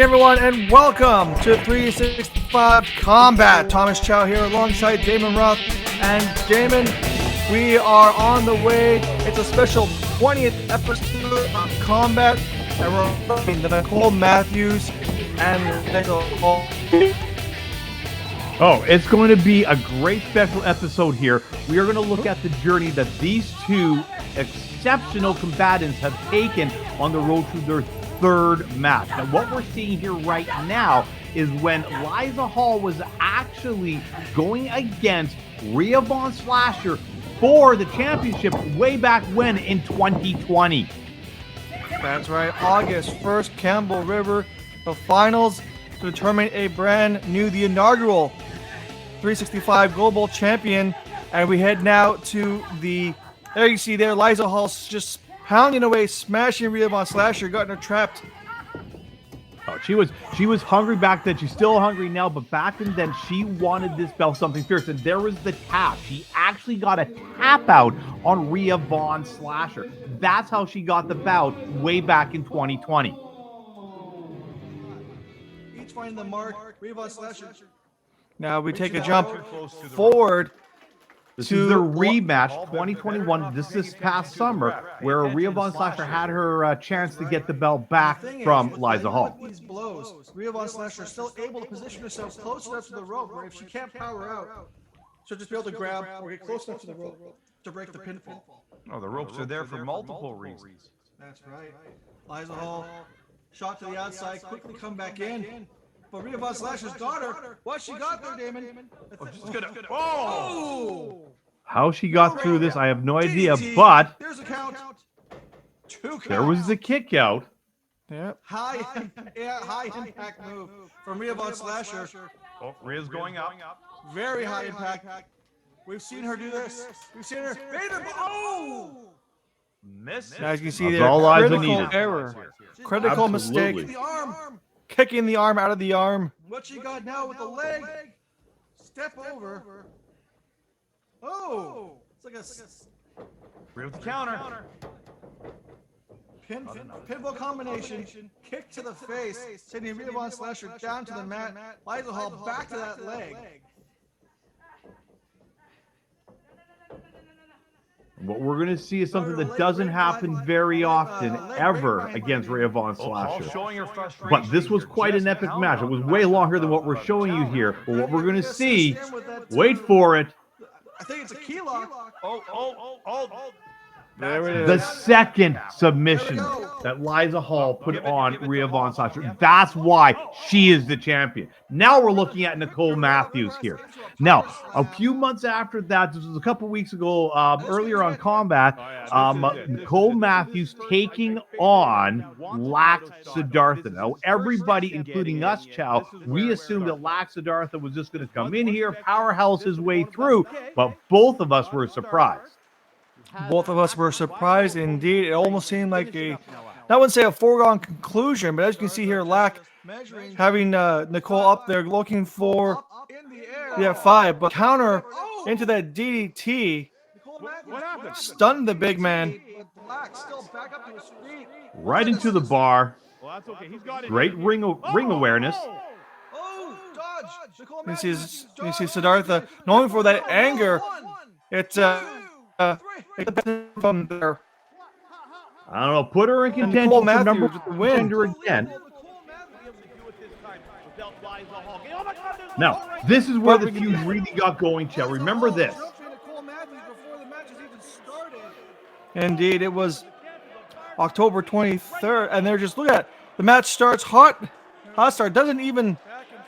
everyone, and welcome to 365 Combat. Thomas Chow here alongside Damon Roth. And Damon, we are on the way. It's a special 20th episode of Combat, and we're watching the Nicole Matthews and Liiza Hall. Oh, it's going to be a great special episode here. We are going to look at the journey that these two exceptional combatants have taken on the road to their third match. Now, what we're seeing here right now is when Liiza Hall was actually going against Rhea Von Slasher for the championship way back when in 2020. That's right, August 1st, Campbell River, the finals to determine the inaugural 365 Global Champion. And we head now to there you see there, Liiza Hall just pounding away, smashing Rhea Von Slasher, got her trapped. Oh, she was hungry back then. She's still hungry now, but back then she wanted this belt something fierce. And there was the tap. She actually got a tap out on Rhea Von Slasher. That's how she got the bout way back in 2020. Each finding the mark, Rhea Von Slasher. Now we take a jump forward. This is the rematch 2021, this past summer, where Rhea Von Slasher had her chance to get the belt back from Liiza Hall. These blows, Rhea Von Slasher is still able to position herself close enough to the rope where if she can't power out, she'll just be able to grab or get close enough to the rope to break the pinfall. Oh, the ropes are there for multiple reasons. That's right. Liiza Hall, shot to the outside, quickly come back in. But Rhea Von Slasher's got her. What she got there, Damon? Oh, she's gonna. Oh! How she got through this, I have no idea, but there's a count. Two counts. There was the kick out. Yep. High impact move from Rhea Von Slasher. Oh, Rhea's going up. Very high impact. We've seen her do this. We've seen her. Oh! Miss. As you can see That's there, all Liiza critical needed. error. Critical Absolutely. mistake. The arm. Kicking the arm out of the arm. What she got now with the leg. Step over. Oh! It's like a Rhea with the counter. pinball combination. Kick to the face. Sending Rhea Von Slasher down to the mat. Liiza Hall back to that leg. What we're going to see is something that doesn't happen very often, ever, against Rhea Von Hall Slasher. showing her frustration. But this was quite an epic match. It was way longer than what we're showing you here. But what we're going to see, wait for it, I think it's a key lock. Oh. There it is. the second submission that Liiza Hall put on Rhea Von Slasher. That's why she is the champion. Now we're looking at Nicole Matthews here. Now, a few months after that, this was a couple weeks ago, earlier on Combat, Nicole Matthews taking on Lax Siddhartha. Now, everybody, including us, Chow, we assumed that Lax Siddhartha was just going to come in here, powerhouse his way through, but both of us were surprised. Both of us were surprised indeed. It almost seemed like I wouldn't say a foregone conclusion, but as you can see here, Lack having Nicole up there looking for the F5, but counter into that DDT. What happened? Stunned the big man. Right into the bar. Well, that's okay. He's got it. Great ring awareness. You see Siddhartha knowing for that anger. It's from there. I don't know. Put her in contention Nicole for Matthews number with the win. contender again. Now, this is where the feud really got going, Chell. Remember this. Indeed, it was October 23rd, and they're just, look at it. The match starts hot start. Doesn't even,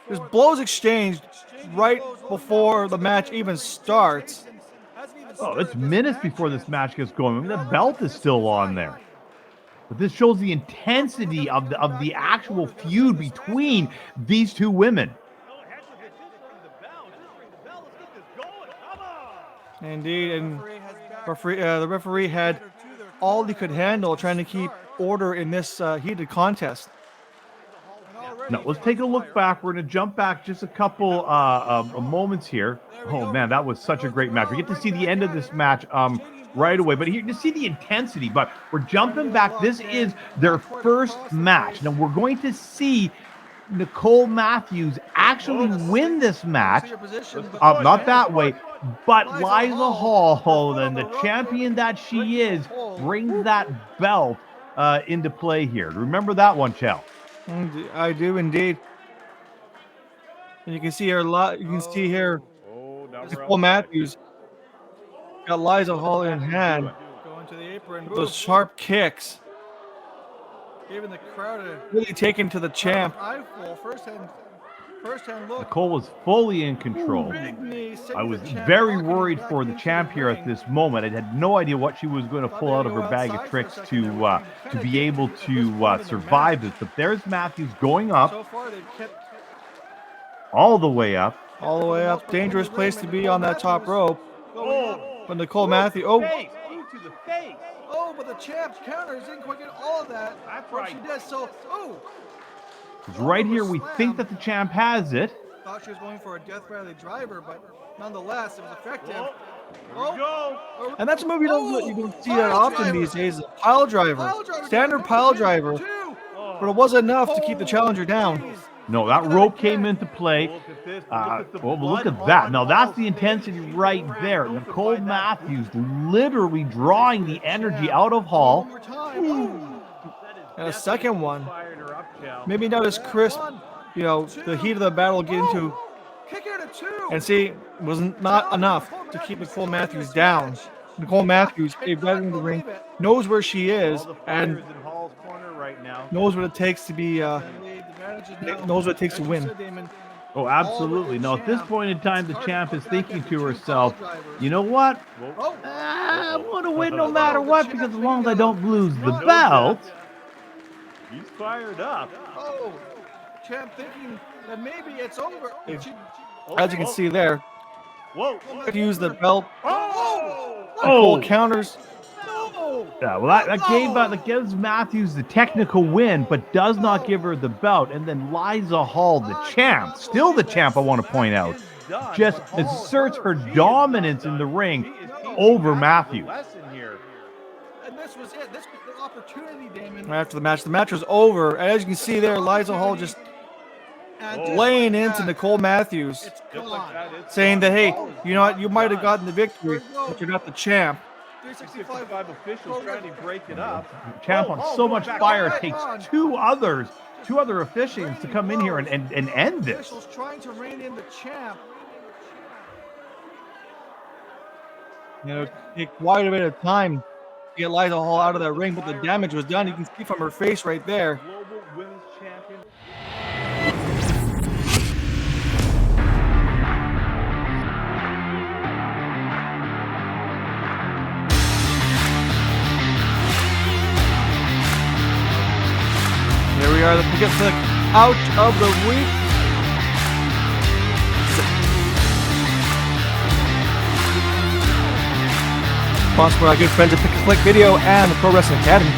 there's blows exchanged right before the match even starts. Oh, it's minutes before this match gets going. I mean, the belt is still on there. But this shows the intensity of the actual feud between these two women. Indeed, and the referee had all he could handle trying to keep order in this heated contest. Now, let's take a look back. We're going to jump back just a couple moments here. Oh, man, that was such a great match. We get to see the end of this match right away. But here, you see the intensity. But we're jumping back. This is their first match. Now, we're going to see Nicole Matthews actually win this match. Your position, but Not that way, but Liiza Liiza Hall, Hall, her foot then on the the rope, champion that she breaking is, the pole. brings that belt into play here. Remember that one, Chell? I do indeed. And you can see here a lot. You can see here Oh, now we're Nicole outside. Matthews got Liiza Hall in Matthews hand. doing? Going to the apron. Those sharp kicks. Giving the crowd a really taken to the champ. Eyeful, first hand look. Nicole was fully in control. Big knee, I was the champ very rocking worried back for the into champ here at ring. this moment. I had no idea what she was going to pull out of her bag of tricks to be able to survive this. But there's Matthews going up, So far they've kept all the way up. all the way up. Dangerous place to be on that top rope. Oh, But Nicole Matthews, oh, face, boot to the face. oh, but the champ counters didn't quite get all of that. That's But right. she did. So, oh, 'Cause right here, we think that the champ has it. thought she was going for a Death Valley driver, but nonetheless, it was effective. Oh, here we go. And that's a move you don't see that often these days. A pile driver, standard pile driver, but it wasn't enough to keep the challenger down. No, that rope came into play. Look at this. Look at that. Now, that's the intensity right there. Nicole Matthews literally drawing the energy out of Hall. And a second one. Maybe not as crisp, the heat of the battle get into. And see, it was not enough to keep Nicole Matthews down. Nicole Matthews, a veteran in the ring, knows where she is and in Hall's corner right now. knows what it takes to be, knows what it takes to win. Oh, absolutely. Now, at this point in time, the champ is thinking to herself, you know what? I'm going to win no matter what, because as long as I don't lose the belt. He's fired up. Oh, champ thinking that maybe it's over. As you can see there, Whoa. to use the belt. Oh. Nicole counters. Yeah, well, that gives Matthews the technical win, but does not give her the belt. And then Liiza Hall, the champ, still the champ, I want to point out, just asserts her dominance in the ring over Matthews. And this was it. This was the opportunity, Damon. After the match was over. And as you can see there, Liiza Hall just laying into Nicole Matthews, saying that, hey, you know what, you might have gotten the victory, but you're not the champ. 365 officials trying to break it up. Champ on so much fire, it takes two other officiants to come in here and end this. Officials trying to rein in the champ. Take quite a bit of time to get Liiza Hall out of that ring, but the damage was done. You can see from her face right there. Global Women's Champion. Here we are, the Pic-A-Flic out of the week. Sponsored by our good friends at Pic-A-Flic Video and the Pro Wrestling Academy.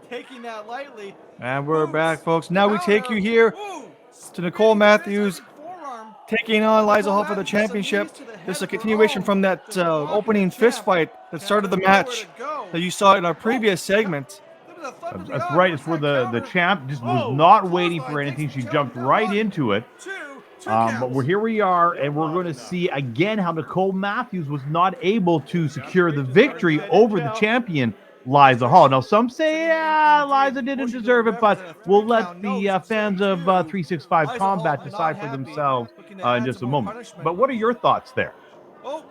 Taking that lightly. And we're back, folks. Now we take you here to Nicole Matthews taking on Liiza Hall for the championship. This is a continuation from that opening fist fight that started the match that you saw in our previous segment. That's right. It's where the champ just was not waiting for anything. She jumped right into it. But here we are, and we're going to see again how Nicole Matthews was not able to secure the victory over the champion, Liiza Hall. Now, some say, Liiza didn't deserve it, but we'll let the fans of 365 Combat decide for themselves in just a moment. But what are your thoughts there? Well,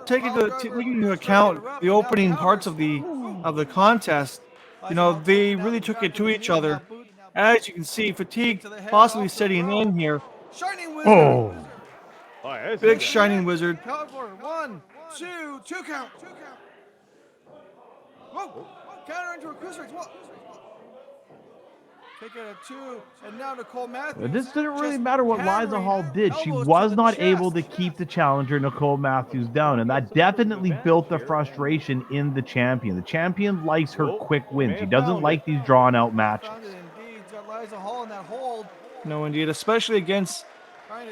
taking into account the opening parts of the contest, they really took it to each other. As you can see, fatigue possibly setting in here. Oh, Big Shining Wizard. 1, 2, 2 count. Counter into a crucifix. What? Take it at 2, and now Nicole Matthews. This didn't really just matter what Liiza hammering Hall did. She elbows to was the not chest. able to keep the challenger, Nicole Matthews, down, and that definitely built the frustration in the champion. The champion likes her quick wins. He doesn't like these drawn-out matches. Found it indeed. He's got Liiza Hall in that hold. No, indeed, especially against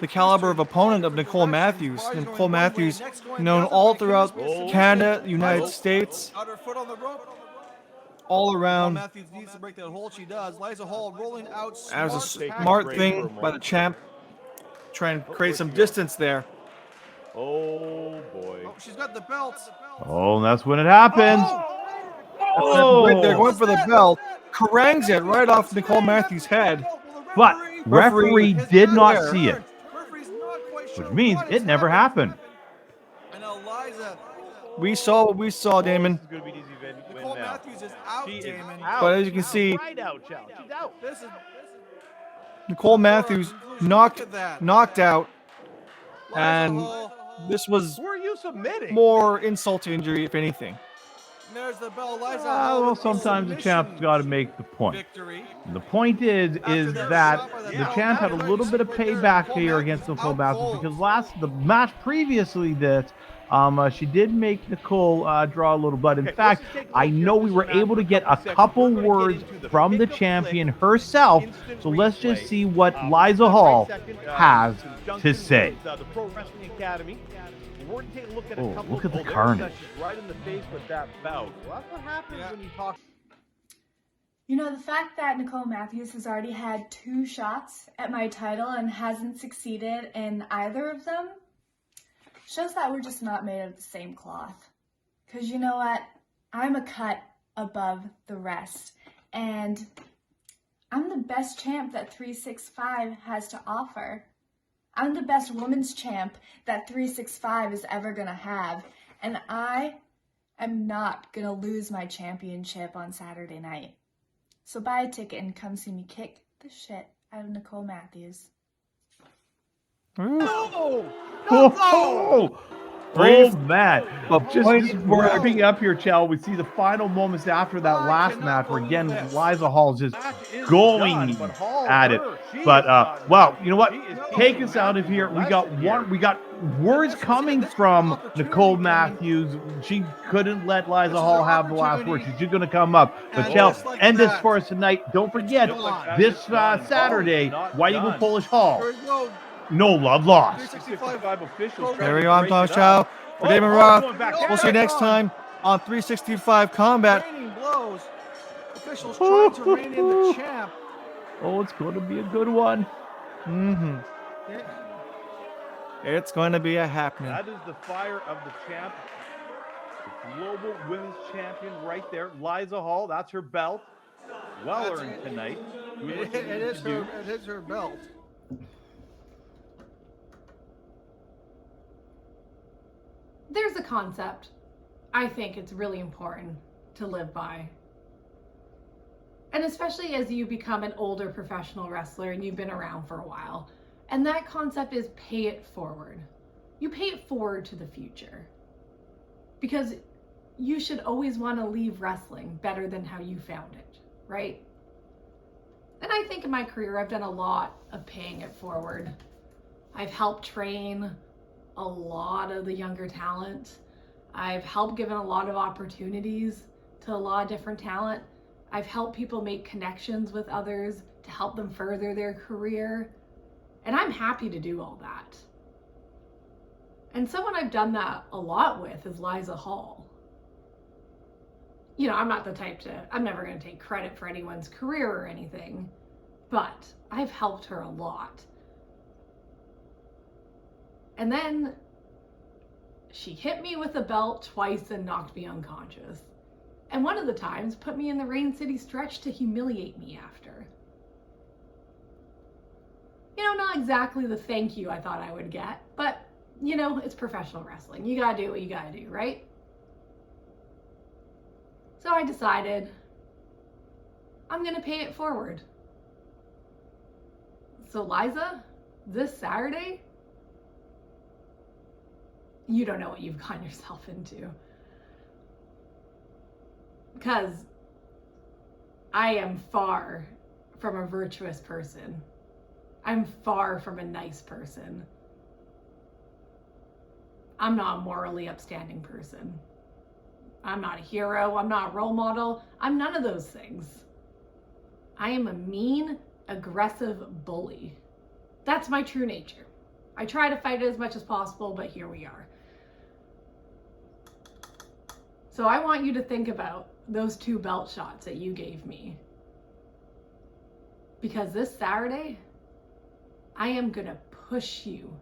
the caliber of opponent of Nicole Matthews. Nicole Matthews, known all throughout Canada, the United States, got her foot on the rope. All around. Matthews needs to break that hold. She does. Liiza Hall rolling out. That was a smart thing by the champ. Try and create some distance there. Oh boy. Oh, she's got the belt. Oh, and that's when it happens. Oh, they're going for the belt. Harangues it right off Nicole Matthews' head. But referee did not see it, Referee's not quite sure which means what is it never happened. And now Liza, we saw what we saw, Damon. This is gonna be an easy win Nicole now. Matthews is out, She is Damon. out. But as you can see, Right out, Chow. She's out. this is Nicole Matthews knocked out, and this was Who are you submitting? more insult to injury, if anything. There's the bell, Liza Hall Well, with the sometimes the champ's submission got to make the point. victory. The point is that the champ had a little bit of payback here against Nicole Matthews because the match previously this, she did make Nicole draw a little blood. In fact, I know we were able to get a couple words from the champion herself. So let's just see what Liiza Hall has to say. The Pro Wrestling Academy. We're going to take a look at a Oh, couple look at the of carnage. right in the face with that bout. Well, that's what happens when you talk. You know, the fact that Nicole Matthews has already had 2 shots at my title and hasn't succeeded in either of them shows that we're just not made of the same cloth. Because you know what? I'm a cut above the rest. And I'm the best champ that 365 has to offer. I'm the best women's champ that 365 is ever going to have. And I am not going to lose my championship on Saturday night. So buy a ticket and come see me kick the shit out of Nicole Matthews. Oh, man. But Just point wrapping up here, Chell, we see the final moments after that last match where, again, Liiza Hall's just going at it. But, well, you know what? Take us out of here. We got words coming from Nicole Matthews. She couldn't let Liiza Hall have the last word. She's going to come up. But, Chell, end this for us tonight. Don't forget, this Saturday, White Eagle Polish Hall. No love lost. 365 officials. There we go. I'm Thomas Chow for Damon Roth. We'll see you next time on 365 Combat. Blows. Officials trying to rein in the champ. Oh, it's going to be a good one. Mm-hmm. It's going to be a happening. That is the fire of the champ. The global women's champion right there. Liiza Hall, that's her belt. Well earned tonight. It is her belt. There's a concept I think it's really important to live by. And especially as you become an older professional wrestler and you've been around for a while. And that concept is pay it forward. You pay it forward to the future. Because you should always want to leave wrestling better than how you found it, right? And I think in my career I've done a lot of paying it forward. I've helped train a lot of the younger talent. I've helped given a lot of opportunities to a lot of different talent. I've helped people make connections with others to help them further their career. And I'm happy to do all that. And someone I've done that a lot with is Liiza Hall. You know, I'm not the type I'm never going to take credit for anyone's career or anything, but I've helped her a lot. And then she hit me with a belt twice and knocked me unconscious. And one of the times put me in the Rain City stretch to humiliate me after. You know, not exactly the thank you I thought I would get, but you know, it's professional wrestling. You gotta do what you gotta do, right? So I decided I'm gonna pay it forward. So Liiza, this Saturday, you don't know what you've gotten yourself into. Because I am far from a virtuous person. I'm far from a nice person. I'm not a morally upstanding person. I'm not a hero. I'm not a role model. I'm none of those things. I am a mean, aggressive bully. That's my true nature. I try to fight it as much as possible, but here we are. So I want you to think about those 2 belt shots that you gave me. Because this Saturday, I am gonna push you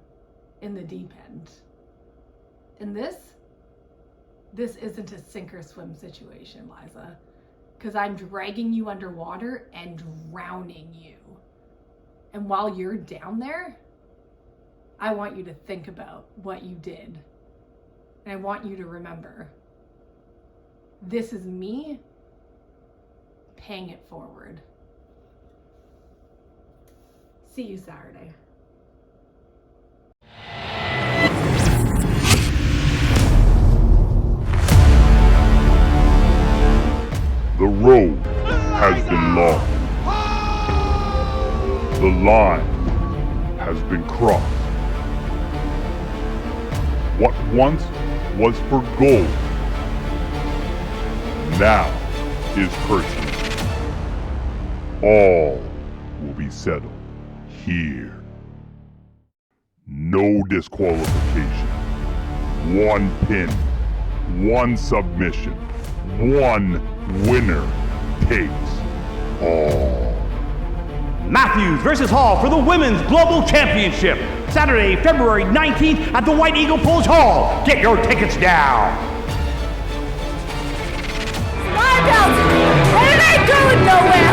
in the deep end. And this isn't a sink or swim situation, Liiza. Because I'm dragging you underwater and drowning you. And while you're down there, I want you to think about what you did. And I want you to remember, this is me paying it forward. See you Saturday. The road has been long. The line has been crossed. What once was for gold now is purchased. All will be settled here. No disqualification. 1 pin, 1 submission, 1 winner takes all. Matthews versus Hall for the Women's Global Championship. Saturday, February 19th at the White Eagle Pulse Hall. Get your tickets now. My belts, and it ain't going nowhere.